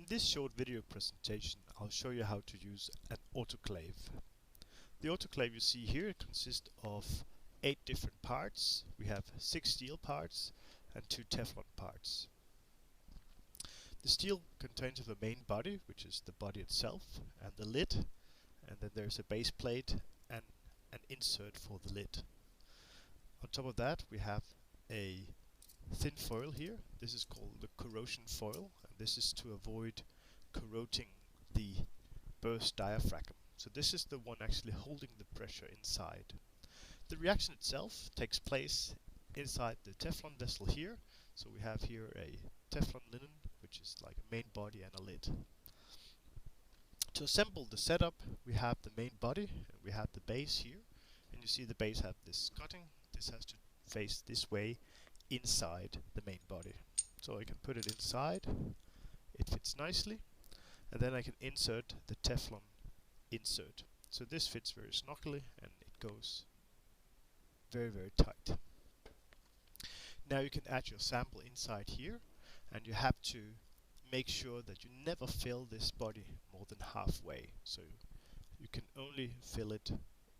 In this short video presentation, I'll show you how to use an autoclave. The autoclave you see here consists of 8 different parts. We have 6 steel parts and 2 Teflon parts. The steel contains the main body, which is the body itself, and the lid, and then there's a base plate and an insert for the lid. On top of that we have a thin foil here. This is called the corrosion foil, and this is to avoid corroding the burst diaphragm. So this is the one actually holding the pressure inside. The reaction itself takes place inside the Teflon vessel here. So we have here a Teflon linen, which is like a main body and a lid. To assemble the setup, we have the main body and we have the base here, and you see the base have this cutting. This has to face this way inside the main body. So I can put it inside, it fits nicely, and then I can insert the Teflon insert. So this fits very snugly and it goes very tight. Now you can add your sample inside here, and you have to make sure that you never fill this body more than halfway. So you can only fill it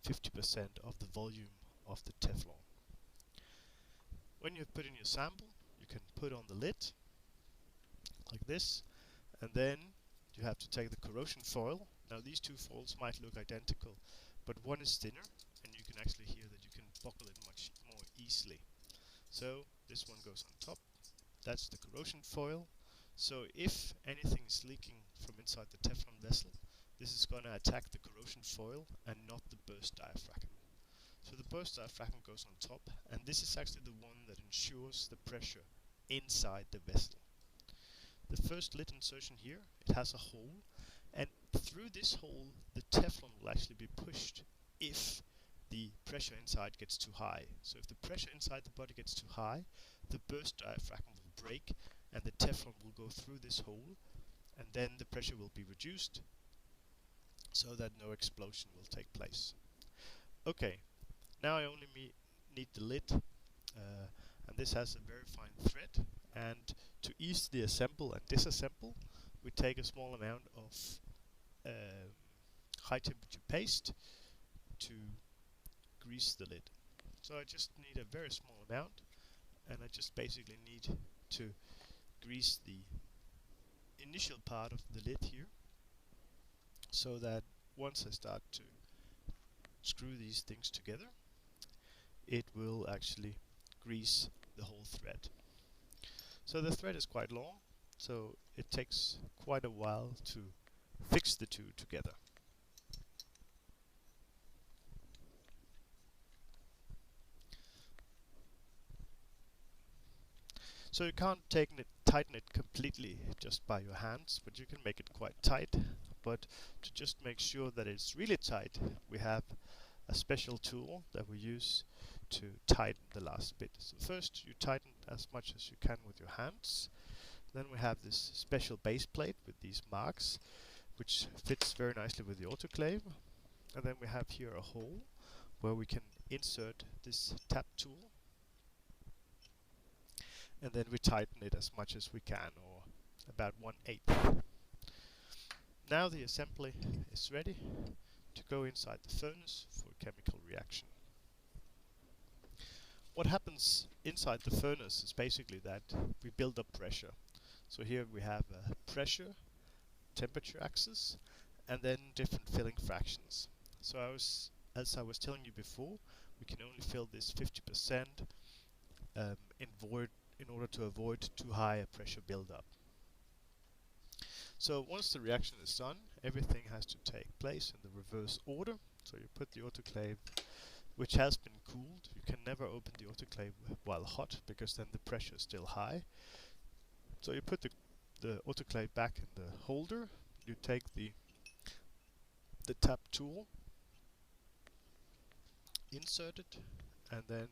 50% of the volume of the Teflon. When you've put in your sample, you can put on the lid like this, and then you have to take the corrosion foil. Now these two foils might look identical, but one is thinner, and you can actually hear that you can buckle it much more easily. So this one goes on top. That's the corrosion foil. So if anything is leaking from inside the Teflon vessel, this is going to attack the corrosion foil and not the burst diaphragm. So the burst diaphragm goes on top, and this is actually the one that ensures the pressure inside the vessel. The first lid insertion here, it has a hole, and through this hole the Teflon will actually be pushed if the pressure inside gets too high. So if the pressure inside the body gets too high, the burst diaphragm will break and the Teflon will go through this hole, and then the pressure will be reduced so that no explosion will take place. Okay, now I only need the lid, and this has a very fine thread, and to easily assemble and disassemble we take a small amount of high temperature paste to grease the lid. So I just need a very small amount, and I just basically need to grease the initial part of the lid here, so that once I start to screw these things together, it will actually grease the whole thread. So the thread is quite long, so it takes quite a while to fix the two together. So you can't tighten it completely just by your hands, but you can make it quite tight. But to just make sure that it's really tight, we have a special tool that we use to tighten the last bit. So first you tighten as much as you can with your hands. Then we have this special base plate with these marks, which fits very nicely with the autoclave. And then we have here a hole where we can insert this tap tool, and then we tighten it as much as we can, or about 1/8. Now the assembly is ready to go inside the furnace for a chemical reaction. What happens inside the furnace is basically that we build up pressure. So here we have a pressure, temperature axis, and then different filling fractions. So as I was telling you before, we can only fill this 50% in order to avoid too high a pressure buildup. So once the reaction is done, everything has to take place in the reverse order. So you put the autoclave, which has been cooled. You can never open the autoclave while hot, because then the pressure is still high. So you put the autoclave back in the holder, you take the tap tool, insert it, and then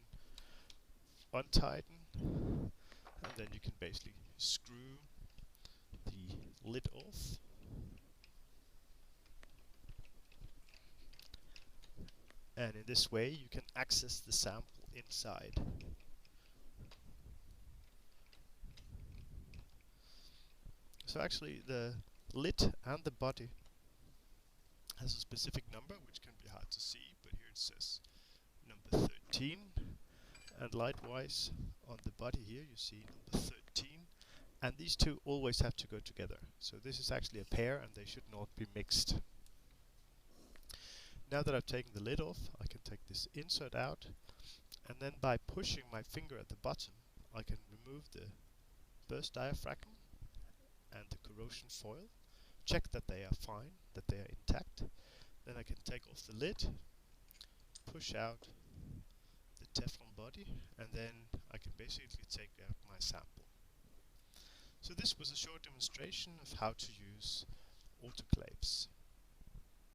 untighten, and then you can basically screw the lid off. And in this way you can access the sample inside. So actually the lid and the body has a specific number which can be hard to see, but here it says number 13, and likewise on the body here you see number 13, and these two always have to go together. So this is actually a pair and they should not be mixed. Now that I've taken the lid off, I can take this insert out, and then by pushing my finger at the bottom I can remove the burst diaphragm and the corrosion foil, check that they are fine, that they are intact. Then I can take off the lid, push out the Teflon body, and then I can basically take out my sample. So this was a short demonstration of how to use autoclaves.